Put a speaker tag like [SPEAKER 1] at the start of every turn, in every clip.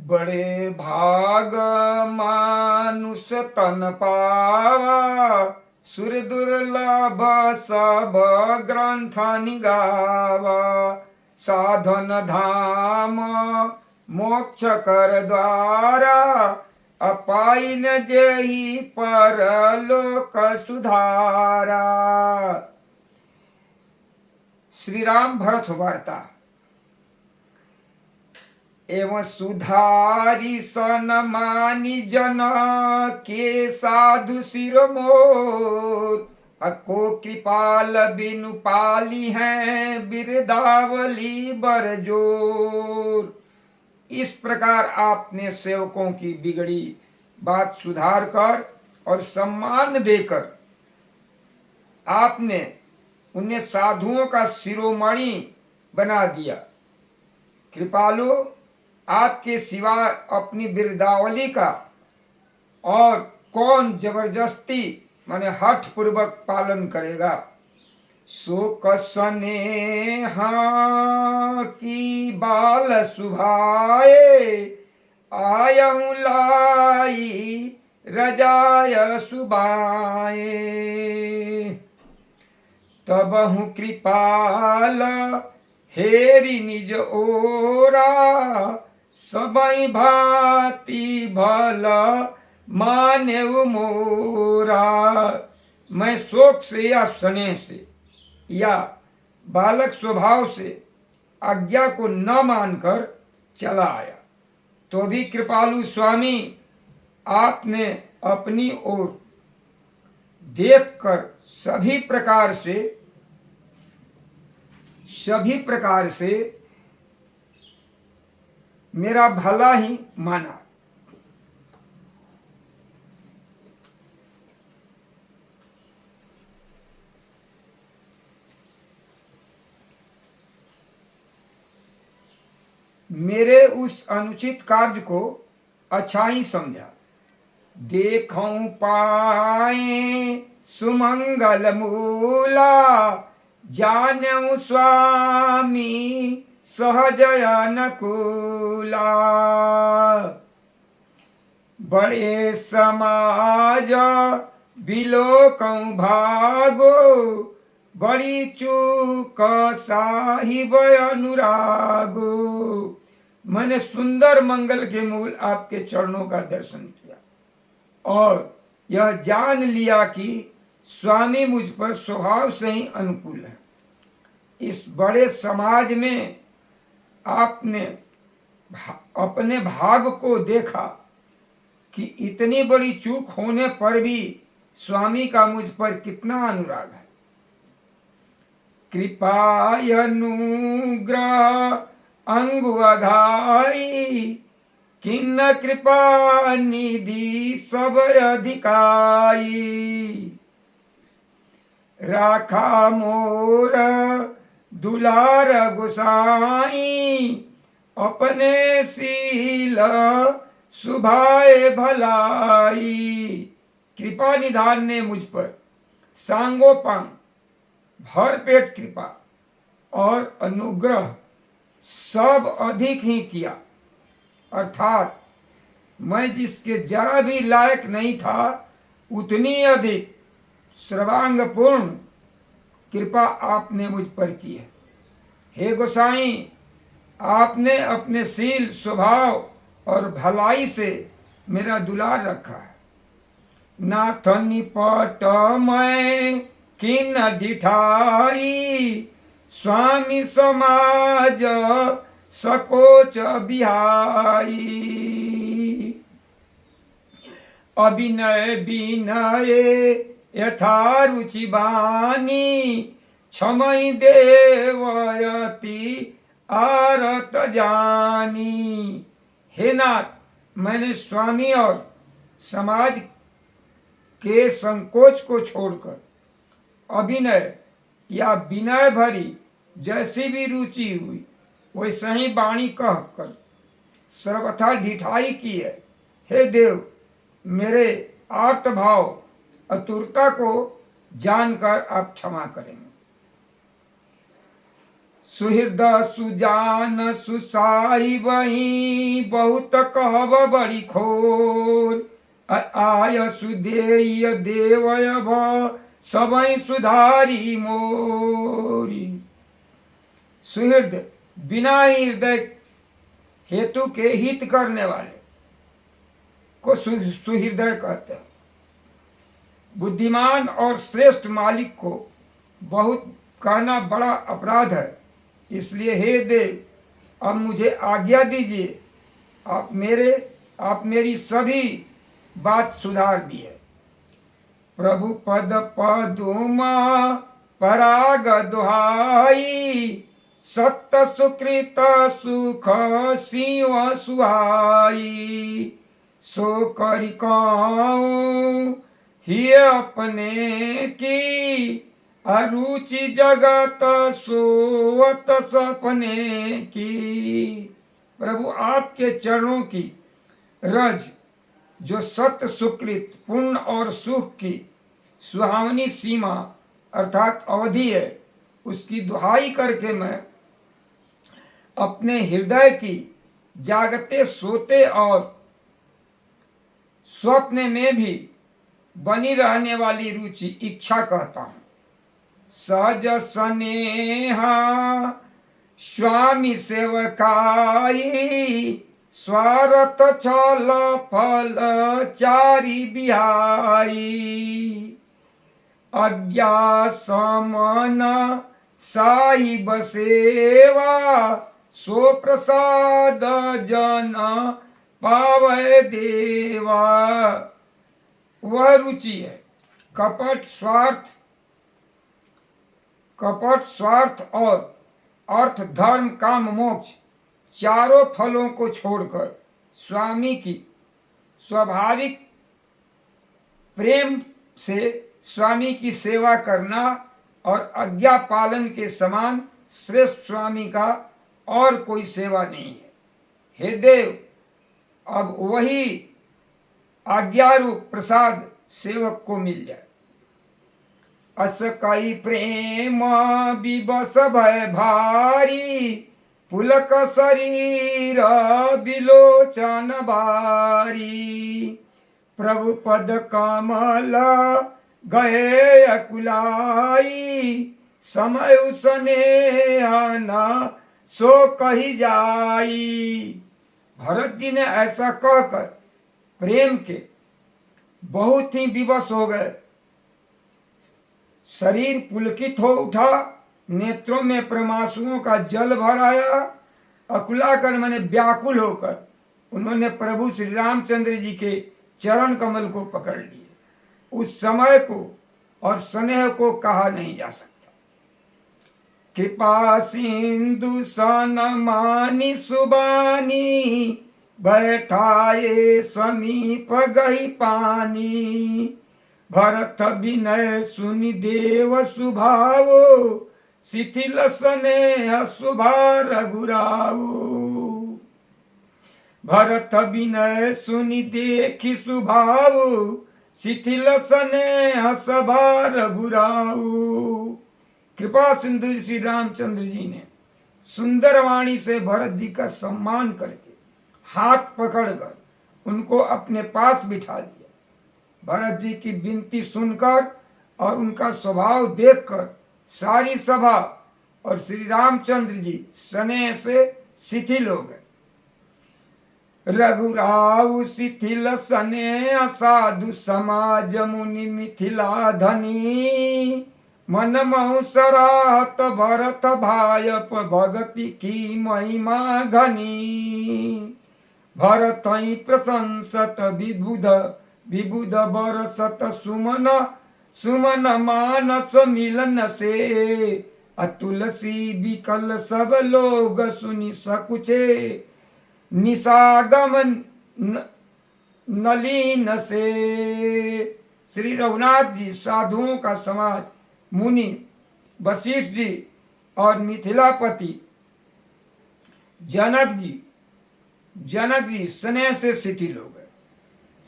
[SPEAKER 1] बड़े भाग मानुष तन पावा, सुर दुर्लभ सब ग्रंथ निगावा। साधन धाम मोक्ष कर द्वारा, अपाइन जेहि परलोक सुधारा। श्री राम भरत वार्ता। एवं सुधारी सन मानी जन के साधु शिरोमोर। को कृपाल बिनु पाली हैं बिरदावली बरजोर। इस प्रकार आपने सेवकों की बिगड़ी बात सुधार कर और सम्मान देकर आपने उन्हें साधुओं का शिरोमणि बना दिया। कृपालु, आपके सिवा अपनी बिरदावली का और कौन जबरदस्ती माने हठ पूर्वक पालन करेगा। सो कसनेह की बाल सुभाए, आयहु लाई रजाय सुबाए। तबहु कृपाल हेरी निज ओरा, सबई भांति भल माने मोरा। मैं शोक से या स्नेह से या बालक स्वभाव से आज्ञा को न मानकर चला आया, तो भी कृपालु स्वामी आपने अपनी ओर देखकर सभी प्रकार से मेरा भला ही माना। मेरे उस अनुचित कार्य को अच्छा ही समझा। देखूं पाए सुमंगल मूला, जानऊ स्वामी सहज अनुकूला। बड़े समाज बिलोकं भागो, बड़ी चूक साहिब अनुरागो। मैंने सुंदर मंगल के मूल आपके चरणों का दर्शन किया और यह जान लिया कि स्वामी मुझ पर स्वभाव से ही अनुकूल है। इस बड़े समाज में आपने अपने भाग को देखा कि इतनी बड़ी चूक होने पर भी स्वामी का मुझ पर कितना अनुराग है। कृपायनुग्रह अंगु अघाई, किन्न कृपा निधि सब अधिकाई। राखा मोर दुलार गोसाई, अपने सील सुभाए भलाई। कृपा निधान ने मुझ पर सांगोपांग भरपेट कृपा और अनुग्रह सब अधिक ही किया, अर्थात मैं जिसके जरा भी लायक नहीं था उतनी अधिक सर्वांग पूर्ण कृपा आपने मुझ पर की है। हे गोसाई, आपने अपने शील स्वभाव और भलाई से मेरा दुलार रखा है। नाथ निपट मैं किन डिठाई, स्वामी समाज सकोच बिहाई। अभिनय विनय यथा रुचि बानी, क्षमई देवयति आरत जानी। हे नाथ, मैंने स्वामी और समाज के संकोच को छोड़कर अभिनय या विनय भरी जैसी भी रुचि हुई वैसा ही वाणी कहकर सर्वथा ढिठाई की है। हे देव, मेरे आर्तभाव अतुरता को जानकर आप क्षमा करेंगे। सुहृद सुजान सुसाई बही बहुत कहब बड़ी खोर आय सुदेय देवय भ सबई सुधारी मोरी। सुहृद बिना ही हृदय हेतु के हित करने वाले को सुहृदय कहते हैं। बुद्धिमान और श्रेष्ठ मालिक को बहुत कहना बड़ा अपराध है। इसलिए हे देव अब मुझे आज्ञा दीजिए, आप मेरी सभी बात सुधार दिए। प्रभु पद पदुमा पराग दुहाई सत्य सुकृत सुख सिंह सुहाई सो करि कहूं ही अपने की अरुचि जगत सोवत सपने की। प्रभु आपके चरणों की रज जो सत्य सुकृत पुण्य और सुख की सुहावनी सीमा अर्थात अवधि है, उसकी दुहाई करके मैं अपने हृदय की जागते सोते और स्वप्न में भी बनी रहने वाली रुचि इच्छा कहता हूं। सहज स्नेहा स्वामी सेवकाई स्वार्थ छल फल चारी बिहाई अज्ञा समन साहिब सेवा सो प्रसाद जन पावै देवा। वह रुचि है कपट स्वार्थ और अर्थ धर्म काम मोक्ष चारों फलों को छोड़कर स्वामी की स्वाभाविक प्रेम से स्वामी की सेवा करना और आज्ञा पालन के समान श्रेष्ठ स्वामी का और कोई सेवा नहीं है। हे देव अब वही आज्ञारूप प्रसाद सेवक को मिल जाए। अस कई प्रेम विवश भय भारी पुलक शरीर बिलोचन बारी प्रभु पद कमल गए अकुलाई समय उसने न सो कही जाई। भरत जी ने ऐसा कहकर प्रेम के बहुत ही विवश हो गए। शरीर पुलकित हो उठा, नेत्रों में प्रमासुओं का जल भर आया। अकुलाकर मैंने व्याकुल होकर उन्होंने प्रभु श्री रामचंद्र जी के चरण कमल को पकड़ लिए। उस समय को और स्नेह को कहा नहीं जा सकता। कृपा सिंधु सन मानी सुबानी बैठाए समीप गई पानी भरत विनय सुनि देव सुभावो शिथिल स्नेह शुभा रघुरावो। भरत विनय सुनि देखि सुभावो शिथिल स्नेह सभा रघुरावो। कृपा सिंधु श्री रामचंद्र जी ने सुंदर वाणी से भरत जी का सम्मान करके हाथ पकड़कर उनको अपने पास बिठा लिया। भरत जी की विनती सुनकर और उनका स्वभाव देखकर सारी सभा और श्री रामचंद्र जी स्नेह से शिथिल हो गए। रघुराव शिथिल स्नेह साधु समाज मुनि मिथिला धनी मन महु सराहत भरत भायप भगति की महिमा घनी। भरत प्रशंसत विबुध बरसत सुमन मानस मिलन से अतुलसी विकल सब लोग सुनि सकुचे निसागम नलीन से। श्री रघुनाथ जी साधुओं का समाज मुनि वशिष्ठ जी और मिथिलापति जनक जी स्नेह से शिथिल हो गए।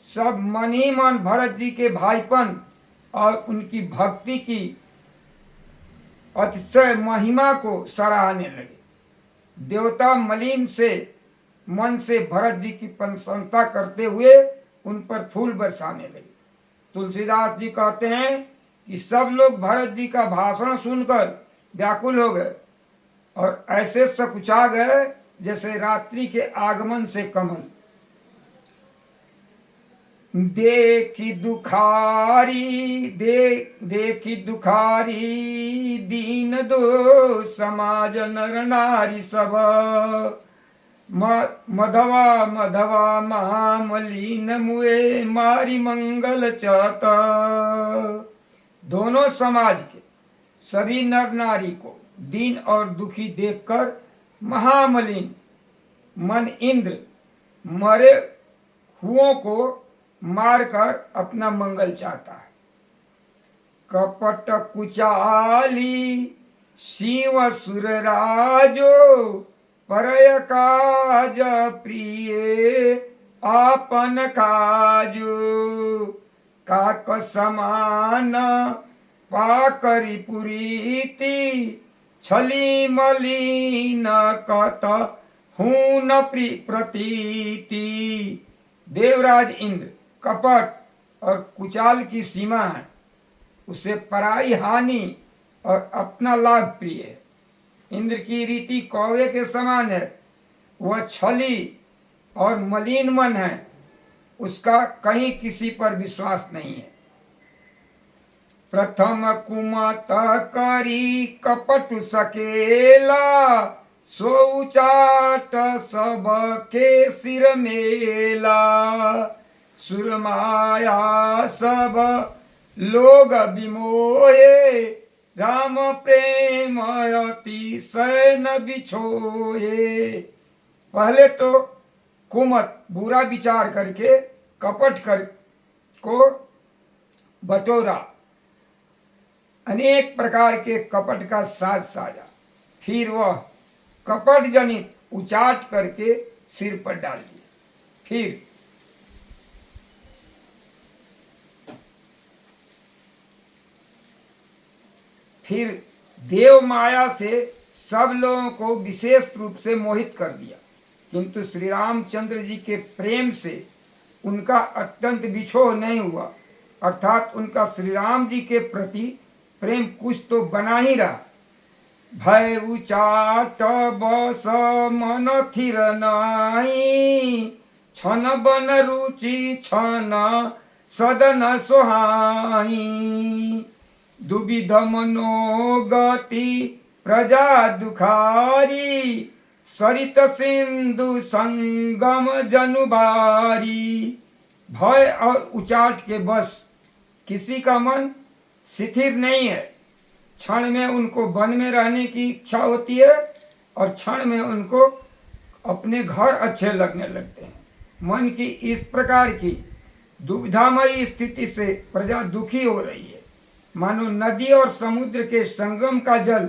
[SPEAKER 1] सब मन ही मन भरत जी के भाईपन और उनकी भक्ति की अतिशय महिमा को सराहने लगे। देवता मलिन से मन से भरत जी की प्रशंसा करते हुए उन पर फूल बरसाने लगे। तुलसीदास जी कहते हैं कि सब लोग भरत जी का भाषण सुनकर व्याकुल हो गए और ऐसे सकुचा गए जैसे रात्रि के आगमन से कमल। देखी दुखारी दीन दो समाज नर नारी सब, मधवा मधवा महामलिन मुए मारी मंगल चत। दोनों समाज के सभी नर नारी को दीन और दुखी देखकर महामलिन मन इंद्र मरे हुओं को मारकर अपना मंगल चाहता है। कपट कुचाली शिव सुर राजो, परय काज प्रिय आपन काजो। काक समान पाकरी पुरीति, छली मलिन कत हून प्रतीति। देवराज इंद्र कपट और कुचाल की सीमा है, उसे पराई हानि और अपना लाभ प्रिय है। इंद्र की रीति कौवे के समान है, वह छली और मलिन मन है, उसका कहीं किसी पर विश्वास नहीं है। प्रथम कुमत करी कपट सकेला, सो चाट सब के सिर मेला। सुरमाया सब लोग विमोहे, राम प्रेम अतिशय न बिछोए। पहले तो कुमत बुरा विचार करके कपट कर को बटोरा, अनेक प्रकार के कपट का साज साजा, फिर वह कपट जनित उचाट करके सिर पर डाल दिया। फिर देव माया से सब लोगों को विशेष रूप से मोहित कर दिया, किंतु श्री रामचंद्र जी के प्रेम से उनका अत्यंत बिछोह नहीं हुआ, अर्थात उनका श्री राम जी के प्रति प्रेम कुछ तो बना ही रहा। भय उचाट बस मन थिर नाई, छन बन रुचि छन सदन सोहाई। दुविध मनोगति प्रजा दुखारी, सरित सिंधु संगम जनुबारी। भय और उचाट के बस किसी का मन शिथिर नहीं है। क्षण में उनको वन में रहने की इच्छा होती है और क्षण में उनको अपने घर अच्छे लगने लगते हैं। मन की इस प्रकार की दुविधामयी स्थिति से प्रजा दुखी हो रही है, मानो नदी और समुद्र के संगम का जल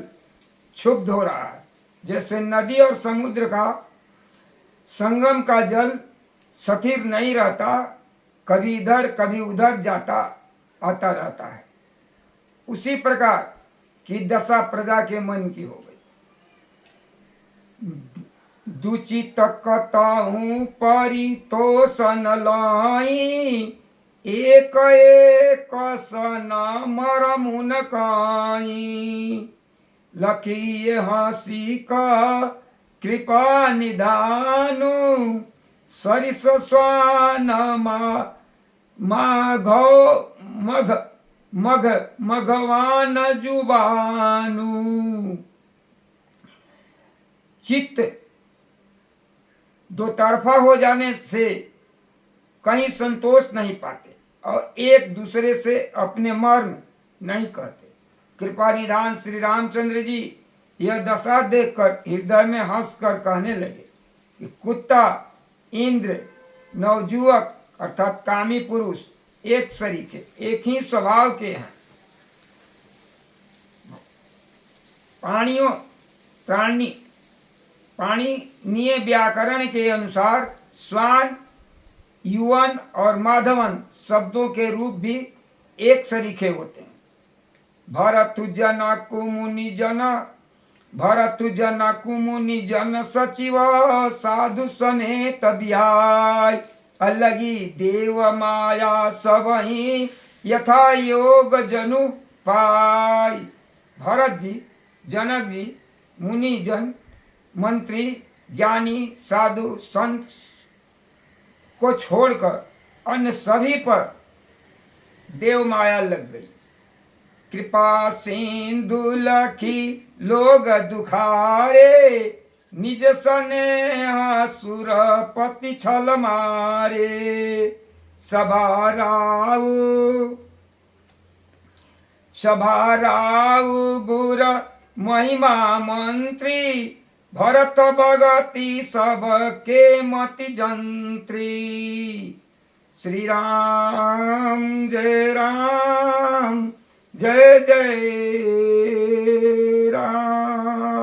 [SPEAKER 1] क्षुब्ध हो रहा है। जैसे नदी और समुद्र का संगम का जल स्थिर नहीं रहता, कभी इधर कभी उधर जाता आता रहता है, उसी प्रकार की दशा प्रजा के मन की हो गई। दुचित कतहु परितोषण लाई, एक एक सन मरमुन काई। लखी हंसी का कृपा निधानु, सरिस स्वान मघवान जुबानु। चित्त दो तरफा हो जाने से कहीं संतोष नहीं पाते और एक दूसरे से अपने मर्म नहीं कहते। कृपा निधान श्री रामचंद्र जी यह दशा देखकर हृदय में हंसकर कहने लगे कि कुत्ता, इंद्र, नवजुवक अर्थात कामी पुरुष एक सरीखे, एक ही स्वभाव के हैं। प्राणीय व्याकरण के अनुसार स्वान, युवन और माधवन शब्दों के रूप भी एक सरीखे होते हैं। भरतु जनकु मुनि जन, भरतु जनकु मुनि जन सचिव, साधु समेत बिहाय। अलगी देव माया सबहि, यथा योग जनु पाय। भरत जी, जनक जी, मुनि जन, मंत्री, ज्ञानी, साधु, संत को छोड़कर अन्य सभी पर देव माया लग गई। कृपा सिंधु लखी लोग दुखारे, निज सनेह सुरपति छल मारे। सभा राउ गुर महिमा मंत्री, भरत भगति सबके मति जंत्री। श्री राम जय राम, जय जय राम।